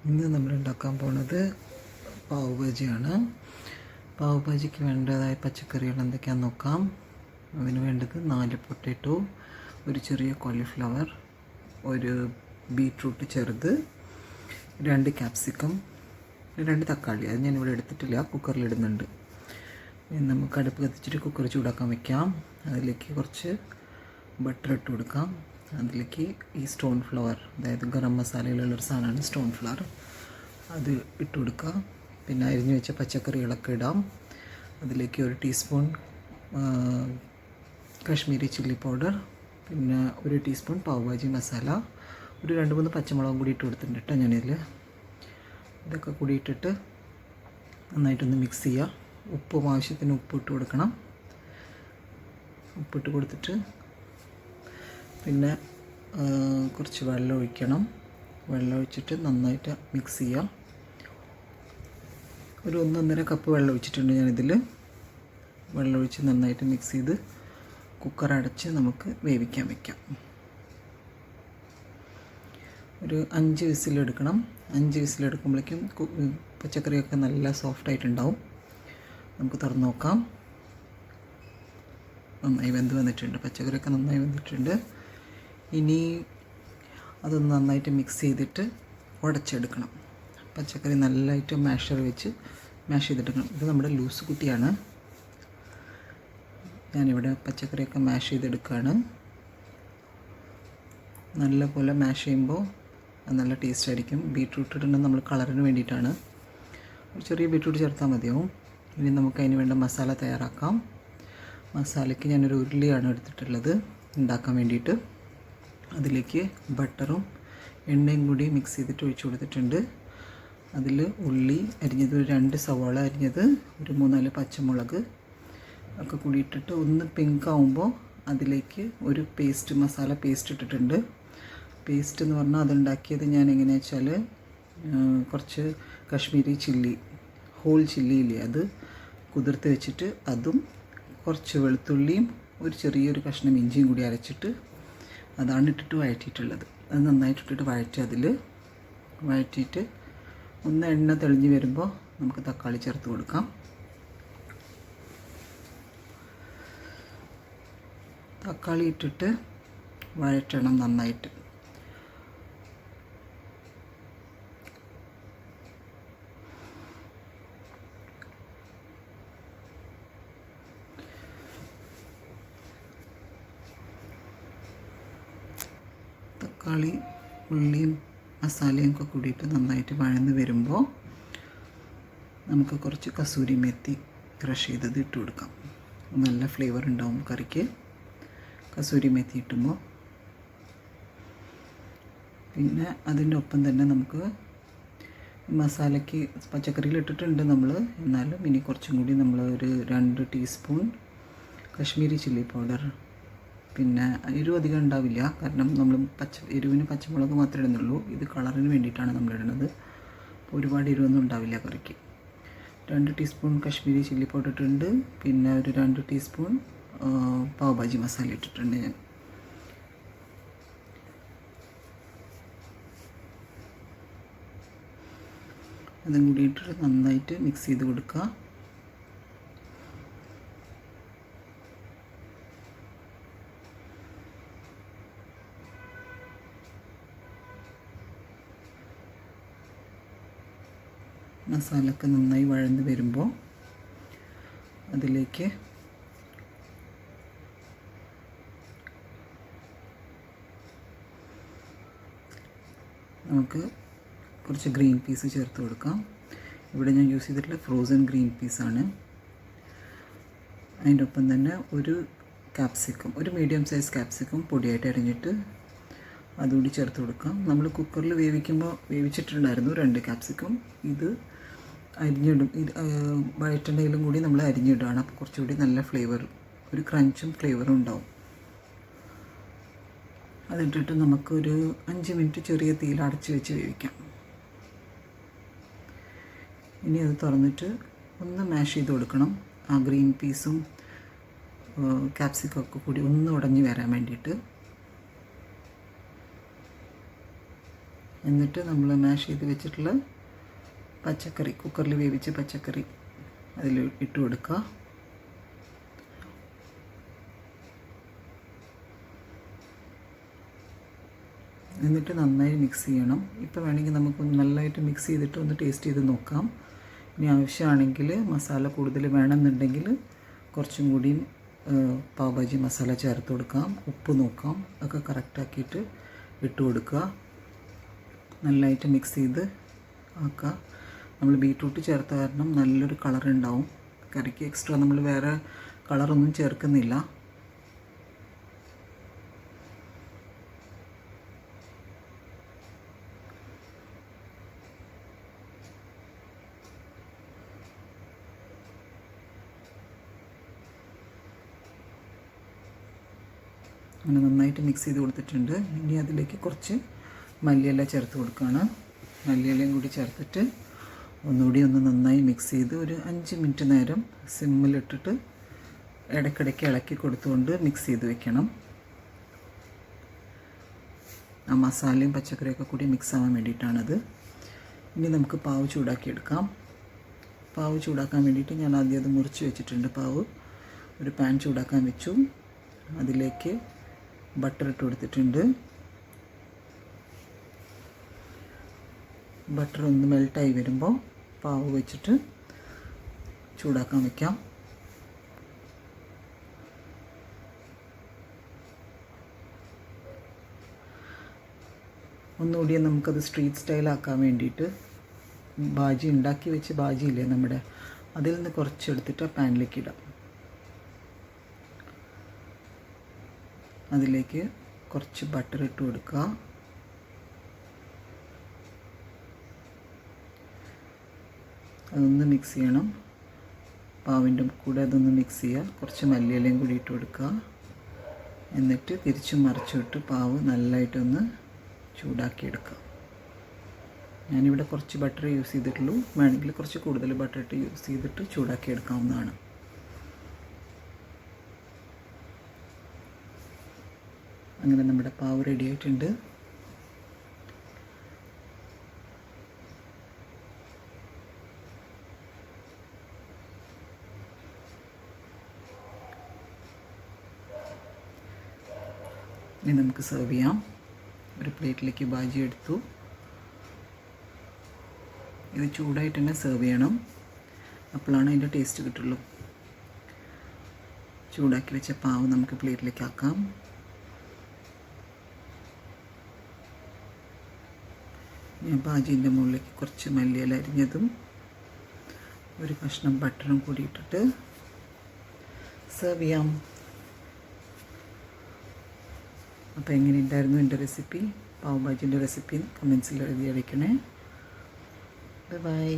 ഇന്ന് നമ്മൾ ഉണ്ടാക്കാൻ പോണത് പാവ് ഭാജിയാണ്. പാവ് ഭാജിക്ക് വേണ്ടതായ പച്ചക്കറികൾ എന്തൊക്കെയാണെന്ന് നോക്കാം. അതിന് വേണ്ടത് 4 പൊട്ടാറ്റോ, ഒരു ചെറിയ കോളിഫ്ലവർ, ഒരു ബീട്രൂട്ട് ചെറുത്, 2 ക്യാപ്സിക്കം, 2 തക്കാളി. അത് ഞാനിവിടെ എടുത്തിട്ടില്ല, കുക്കറിലിടുന്നുണ്ട്. നമുക്ക് അടുപ്പ് കത്തിച്ചിട്ട് കുക്കർ ചൂടാക്കാൻ വയ്ക്കാം. അതിലേക്ക് കുറച്ച് ബട്ടർ ഇട്ട് കൊടുക്കാം. അതിലേക്ക് ഈ സ്റ്റോൺ ഫ്ലവർ, അതായത് ഗരം മസാലയിലുള്ളൊരു സാധനമാണ് സ്റ്റോൺ ഫ്ലവർ, അത് ഇട്ട് കൊടുക്കുക. പിന്നെ അരിഞ്ഞു വെച്ച പച്ചക്കറികളൊക്കെ ഇടാം. അതിലേക്ക് 1 ടീസ്പൂൺ കാശ്മീരി ചില്ലി പൗഡർ, പിന്നെ 1 ടീസ്പൂൺ പാവ് ഭാജി മസാല, ഒരു 2-3 പച്ചമുളകും കൂടി ഇട്ട് കൊടുത്തിട്ടുണ്ട് കേട്ടോ ഞാനിതിൽ. ഇതൊക്കെ കൂടി ഇട്ടിട്ട് നന്നായിട്ടൊന്ന് മിക്സ് ചെയ്യുക. ഉപ്പും ആവശ്യത്തിന് ഉപ്പിട്ട് കൊടുക്കണം. ഉപ്പിട്ട് കൊടുത്തിട്ട് പിന്നെ കുറച്ച് വെള്ളം ഒഴിക്കണം. വെള്ളം ഒഴിച്ചിട്ട് നന്നായിട്ട് മിക്സ് ചെയ്യുക. ഒരു 1-1.5 കപ്പ് വെള്ളം ഒഴിച്ചിട്ടുണ്ട് ഞാനിതിൽ. വെള്ളം ഒഴിച്ച് നന്നായിട്ട് മിക്സ് ചെയ്ത് കുക്കർ അടച്ച് നമുക്ക് വേവിക്കാൻ വയ്ക്കാം. ഒരു 5 വിസിലെടുക്കണം. 5 വിസിലെടുക്കുമ്പോഴേക്കും പച്ചക്കറിയൊക്കെ നല്ല സോഫ്റ്റായിട്ടുണ്ടാവും. നമുക്ക് തുറന്ന് നോക്കാം. നന്നായി വെന്ത് വന്നിട്ടുണ്ട്, പച്ചക്കറിയൊക്കെ നന്നായി വെന്തിട്ടുണ്ട്. ഇനി അതൊന്ന് നന്നായിട്ട് മിക്സ് ചെയ്തിട്ട് ഉടച്ചെടുക്കണം. പച്ചക്കറി നല്ലതായിട്ട് മാഷർ വെച്ച് മാഷ് ചെയ്തെടുക്കണം. ഇത് നമ്മുടെ ലൂസ് കുട്ടിയാണ്. ഞാനിവിടെ പച്ചക്കറിയൊക്കെ മാഷ് ചെയ്തെടുക്കുകയാണ്. നല്ല പോലെ മാഷ് ചെയ്യുമ്പോൾ നല്ല ടേസ്റ്റ് ആയിരിക്കും. ബീട്രൂട്ട് ഇടുന്നത് നമ്മൾ കളറിന് വേണ്ടിയിട്ടാണ്. ഒരു ചെറിയ ബീട്രൂട്ട് ചേർത്താൽ മതിയാവും. ഇനി നമുക്ക് അതിന് വേണ്ട മസാല തയ്യാറാക്കാം. മസാലയ്ക്ക് ഞാനൊരു ഉരുളിയാണ് എടുത്തിട്ടുള്ളത് ഉണ്ടാക്കാൻ വേണ്ടിയിട്ട്. അതിലേക്ക് ബട്ടറും എണ്ണയും കൂടി മിക്സ് ചെയ്തിട്ട് ഒഴിച്ചു കൊടുത്തിട്ടുണ്ട്. അതിൽ ഉള്ളി അരിഞ്ഞത്, ഒരു 2 സവാള അരിഞ്ഞത്, ഒരു 3-4 പച്ചമുളക് ഒക്കെ കൂടി ഇട്ടിട്ട് ഒന്ന് പിങ്ക് ആവുമ്പോൾ അതിലേക്ക് ഒരു മസാല പേസ്റ്റ് ഇട്ടിട്ടുണ്ട്. പേസ്റ്റ് എന്ന് പറഞ്ഞാൽ അതുണ്ടാക്കിയത് ഞാൻ എങ്ങനെയാ വെച്ചാൽ, കുറച്ച് കാശ്മീരി ചില്ലി, ഹോൾ ചില്ലി ഇല്ലേ, അത് കുതിർത്ത് വെച്ചിട്ട് അതും കുറച്ച് വെളുത്തുള്ളിയും ഒരു ചെറിയൊരു കഷ്ണം ഇഞ്ചിയും കൂടി അരച്ചിട്ട് അതാണ് ഇട്ടിട്ട് വഴറ്റിയിട്ടുള്ളത്. അത് നന്നായിട്ടിട്ടിട്ട് വഴറ്റി, അതിൽ വഴറ്റിയിട്ട് ഒന്ന് എണ്ണ തെളിഞ്ഞ് വരുമ്പോൾ നമുക്ക് തക്കാളി ചേർത്ത് കൊടുക്കാം. തക്കാളി ഇട്ടിട്ട് വഴറ്റണം നന്നായിട്ട്. തക്കാളി, ഉള്ളിയും മസാലയും ഒക്കെ കൂടിയിട്ട് നന്നായിട്ട് വഴന്ന് വരുമ്പോൾ നമുക്ക് കുറച്ച് കസൂരി മെത്തി ക്രഷ് ചെയ്തത് ഇട്ട് കൊടുക്കാം. നല്ല ഫ്ലേവർ ഉണ്ടാവും കറിക്ക് കസൂരി മെത്തി ഇട്ടുമ്പോൾ. പിന്നെ അതിൻ്റെ ഒപ്പം തന്നെ നമുക്ക് മസാലയ്ക്ക് പച്ചക്കറിയിൽ ഇട്ടിട്ടുണ്ട് നമ്മൾ, എന്നാലും ഇനി കുറച്ചും കൂടി നമ്മൾ ഒരു 2 ടീസ്പൂൺ കാശ്മീരി ചില്ലി പൗഡർ. പിന്നെ എരിവ് അധികം ഉണ്ടാവില്ല, കാരണം നമ്മൾ എരിവിന് പച്ചമുളക് മാത്രമേ ഇടുന്നുള്ളൂ. ഇത് കളറിന് വേണ്ടിയിട്ടാണ് നമ്മളിടുന്നത്. അപ്പോൾ ഒരുപാട് എരിവൊന്നും ഉണ്ടാവില്ല കറിക്ക്. 2 ടീസ്പൂൺ കാശ്മീരി ചില്ലി പൗഡർ ഇട്ടിട്ടുണ്ട്. പിന്നെ ഒരു 2 ടീസ്പൂൺ പാവ് ഭാജി മസാല ഇട്ടിട്ടുണ്ട് ഞാൻ. അതും കൂടി ഇട്ടിട്ട് നന്നായിട്ട് മിക്സ് ചെയ്ത് കൊടുക്കുക. മസാലയൊക്കെ നന്നായി വഴന്ന് വരുമ്പോൾ അതിലേക്ക് നമുക്ക് കുറച്ച് ഗ്രീൻ പീസ് ചേർത്ത് കൊടുക്കാം. ഇവിടെ ഞാൻ യൂസ് ചെയ്തിട്ടുള്ള ഫ്രോസൺ ഗ്രീൻ പീസാണ്. അതിൻ്റെ ഒപ്പം തന്നെ ഒരു ക്യാപ്സിക്കം, ഒരു മീഡിയം സൈസ് ക്യാപ്സിക്കം പൊടിയായിട്ട് അരിഞ്ഞിട്ട് അതുകൂടി ചേർത്ത് കൊടുക്കാം. നമ്മൾ കുക്കറിൽ വേവിച്ചിട്ടുണ്ടായിരുന്നു 2 ക്യാപ്സിക്കം. ഇത് അരിഞ്ഞിടും, വഴറ്റെണ്ണയിലും കൂടി നമ്മൾ അരിഞ്ഞിടുകയാണ്. അപ്പോൾ കുറച്ചുകൂടി നല്ല ഫ്ലേവർ, ഒരു ക്രഞ്ചും ഫ്ലേവറും ഉണ്ടാവും. അതിട്ടിട്ട് നമുക്കൊരു 5 മിനിറ്റ് ചെറിയ തീയിൽ അടച്ച് വെച്ച് വേവിക്കാം. ഇനി അത് തുറന്നിട്ട് ഒന്ന് മാഷ് ചെയ്ത് കൊടുക്കണം. ആ ഗ്രീൻ പീസും ക്യാപ്സിക്കം ഒക്കെ കൂടി ഒന്ന് ഉടഞ്ഞ് വരാൻ വേണ്ടിയിട്ട്. എന്നിട്ട് നമ്മൾ മാഷ് ചെയ്ത് വെച്ചിട്ടുള്ള പച്ചക്കറി, കുക്കറിൽ വേവിച്ച പച്ചക്കറി അതിൽ ഇട്ട് കൊടുക്കുക. എന്നിട്ട് നന്നായി മിക്സ് ചെയ്യണം. ഇപ്പോൾ വേണമെങ്കിൽ നമുക്കൊന്ന് നല്ലതായിട്ട് മിക്സ് ചെയ്തിട്ട് ഒന്ന് ടേസ്റ്റ് ചെയ്ത് നോക്കാം. ഇനി ആവശ്യമാണെങ്കിൽ മസാല കൂടുതൽ വേണമെന്നുണ്ടെങ്കിൽ കുറച്ചും കൂടിയും പാവ് ഭാജി മസാല ചേർത്ത് കൊടുക്കാം. ഉപ്പ് നോക്കാം, ഒക്കെ കറക്റ്റാക്കിയിട്ട് ഇട്ട് കൊടുക്കുക. നല്ലതായിട്ട് മിക്സ് ചെയ്ത് ആക്കുക. നമ്മൾ ബീറ്റ്റൂട്ട് ചേർത്ത കാരണം നല്ലൊരു കളറുണ്ടാവും കറിക്ക്. എക്സ്ട്രാ നമ്മൾ വേറെ കളറൊന്നും ചേർക്കുന്നില്ല. അങ്ങനെ നന്നായിട്ട് മിക്സ് ചെയ്ത് കൊടുത്തിട്ടുണ്ട്. ഇനി അതിലേക്ക് കുറച്ച് മല്ലിയില ചേർത്ത് കൊടുക്കുകയാണ്. മല്ലിയിലയും കൂടി ചേർത്തിട്ട് ഒന്നുകൂടി ഒന്ന് നന്നായി മിക്സ് ചെയ്ത് ഒരു 5 മിനിറ്റ് നേരം സിമ്മിലിട്ടിട്ട് ഇടയ്ക്കിടയ്ക്ക് ഇളക്കി കൊടുത്തുകൊണ്ട് മിക്സ് ചെയ്ത് വെക്കണം. ആ മസാലയും പച്ചക്കറിയൊക്കെ കൂടി മിക്സ് ആവാൻ വേണ്ടിയിട്ടാണത്. ഇനി നമുക്ക് പാവ് ചൂടാക്കിയെടുക്കാം. പാവ് ചൂടാക്കാൻ വേണ്ടിയിട്ട് ഞാൻ ആദ്യം അത് മുറിച്ച് വെച്ചിട്ടുണ്ട്. പാവ് ഒരു പാൻ ചൂടാക്കാൻ വെച്ചു. അതിലേക്ക് ബട്ടർ ഇട്ട് കൊടുത്തിട്ടുണ്ട്. ബട്ടർ ഒന്ന് മെൽട്ടായി വരുമ്പോൾ പാവ് വെച്ചിട്ട് ചൂടാക്കാൻ വയ്ക്കാം. ഒന്നുകൂടി നമുക്കത് സ്ട്രീറ്റ് സ്റ്റൈലാക്കാൻ വേണ്ടിയിട്ട് ഭാജി ഉണ്ടാക്കി വെച്ച് ഭാജിയില്ലേ നമ്മുടെ, അതിൽ നിന്ന് കുറച്ചെടുത്തിട്ട് ആ പാനിലേക്ക് ഇടാം. അതിലേക്ക് കുറച്ച് ബട്ടർ ഇട്ട് കൊടുക്കുക. അതൊന്ന് മിക്സ് ചെയ്യണം. പാവിൻ്റെ കൂടെ അതൊന്ന് മിക്സ് ചെയ്യുക. കുറച്ച് മല്ലിയിലയും കൂടി ഇട്ട് കൊടുക്കുക. എന്നിട്ട് തിരിച്ചും മറിച്ചിട്ട് പാവ് നല്ലതായിട്ടൊന്ന് ചൂടാക്കിയെടുക്കുക. ഞാനിവിടെ കുറച്ച് ബട്ടർ യൂസ് ചെയ്തിട്ടുള്ളൂ. വേണമെങ്കിൽ കുറച്ച് കൂടുതൽ ബട്ടർ ഇട്ട് യൂസ് ചെയ്തിട്ട് ചൂടാക്കിയെടുക്കാവുന്നതാണ്. അങ്ങനെ നമ്മുടെ പാവ് റെഡി ആയിട്ടുണ്ട്. ഇനി നമുക്ക് സെർവ് ചെയ്യാം. ഒരു പ്ലേറ്റിലേക്ക് ഭാജി എടുത്തു. ഇത് ചൂടായിട്ട് തന്നെ സെർവ് ചെയ്യണം. അപ്പോഴാണ് അതിൻ്റെ ടേസ്റ്റ് കിട്ടുള്ളൂ. ചൂടാക്കി വെച്ച പാവ് നമുക്ക് പ്ലേറ്റിലേക്ക് ആക്കാം. ഞാൻ ഭാജീൻ്റെ മുകളിലേക്ക് കുറച്ച് മല്ലിയില അരിഞ്ഞതും ഒരു കഷ്ണം ബട്ടറും കൂടി ഇട്ടിട്ട് സെർവ് ചെയ്യാം. അപ്പോൾ എങ്ങനെയുണ്ടായിരുന്നു എൻ്റെ റെസിപ്പി? പാവ് ഭാജീൻ്റെ റെസിപ്പി കമൻസിൽ എഴുതി അയക്കണേ. ബൈ.